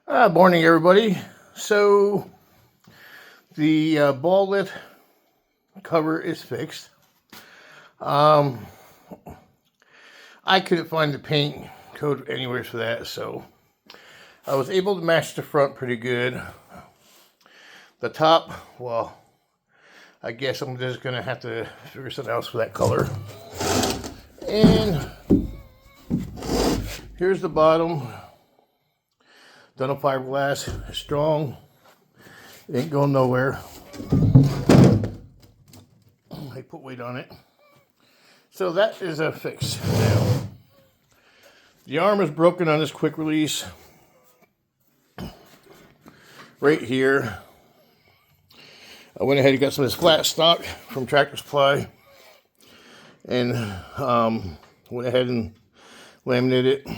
Morning, everybody. So the ball lid cover is fixed. I couldn't find the paint code anywhere for that, so I was able to match the front pretty good. The top, well, I guess I'm just gonna have to figure something else for that color. And here's the bottom. Done up fiberglass, strong. It ain't going nowhere. I put weight on it. So that is a fix now. The arm is broken on this quick release. Right here. I went ahead and got some of this flat stock from Tractor Supply. And went ahead and laminated it.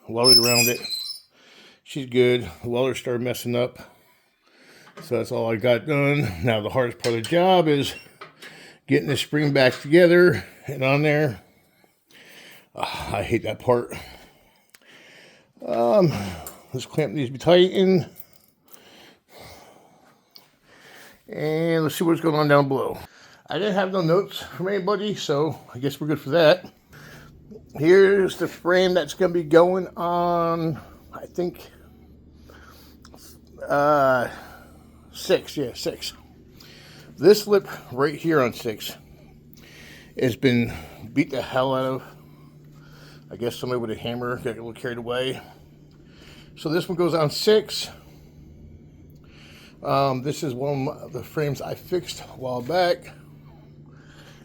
Welded around it. She's good. The welder started messing up. So that's all I got done. Now the hardest part of the job is getting the spring back together and on there. I hate that part. This clamp needs to be tightened. And let's see what's going on down below. I didn't have no notes from anybody, so I guess we're good for that. Here's the frame that's going to be going on, I think, 6. Yeah, 6. This lip right here on 6 has been beat the hell out of. I guess somebody with a hammer got a little carried away. So this one goes on 6. This is one of the frames I fixed a while back.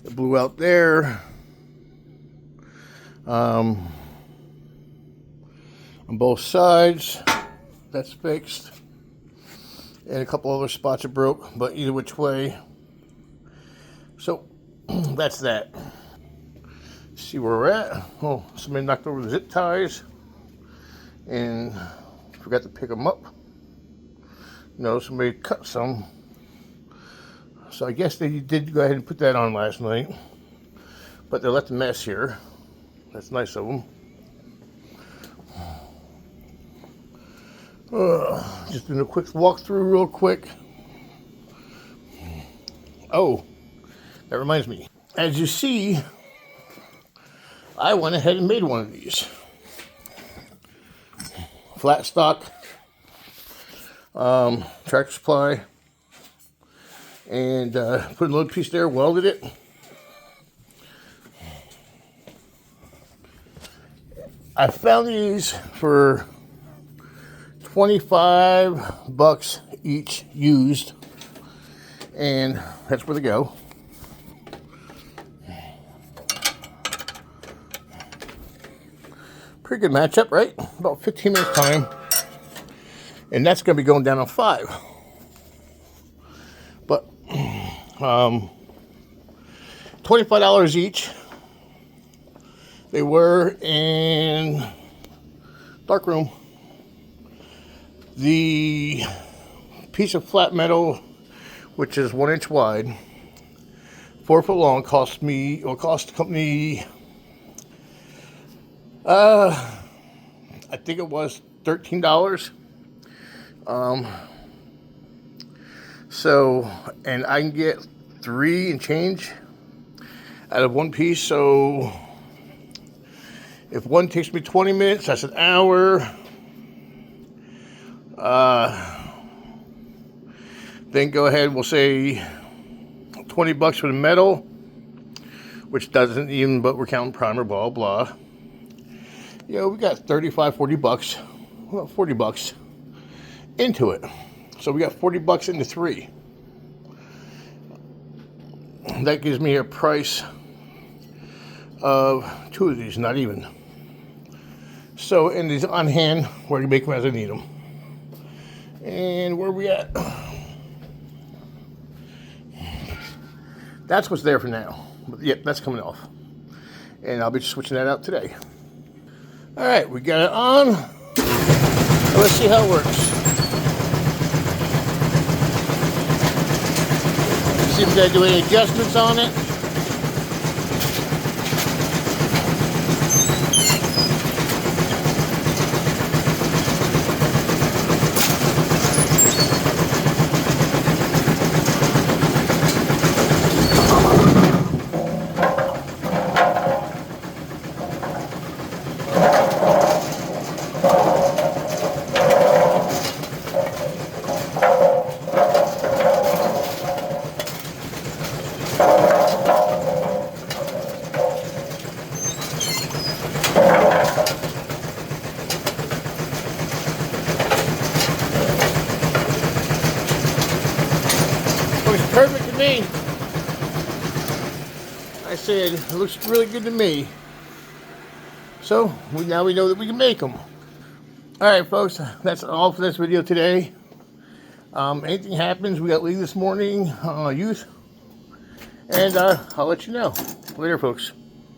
It blew out there. On both sides, that's fixed. And a couple other spots are broke, but either which way. So that's that. See where we're at. Oh, somebody knocked over the zip ties and forgot to pick them up. No, somebody cut some. So I guess they did go ahead and put that on last night, but they left a mess here. That's nice of them. Just doing a quick walkthrough real quick. Oh, that reminds me. As you see, I went ahead and made one of these. Flat stock, Tractor Supply, and put a little piece there, welded it. I found these for $25 each used, and that's where they go. Pretty good matchup, right? About 15 minutes time, and that's going to be going down on 5. But $25 each. They were in darkroom. The piece of flat metal, which is 1 inch wide, 4 foot long, cost the company, I think it was $13. So, and I can get 3 and change out of one piece. So if one takes me 20 minutes, that's an hour. Then go ahead, we'll say $20 for the metal, which doesn't even, but we're counting primer, blah, blah. You know, we got $35, $40, well, $40 into it. So we got $40 into 3. That gives me a price of 2 of these, not even. So, and these on hand, where you make them as I need them. And where are we at? That's what's there for now. But yep, that's coming off. And I'll be switching that out today. All right, we got it on. Let's see how it works. See if we got to do any adjustments on it. perfect to me. I said, it looks really good to me. So, now we know that we can make them. Alright folks, that's all for this video today. Anything happens, we got leave this morning, youth. And I'll let you know. Later folks.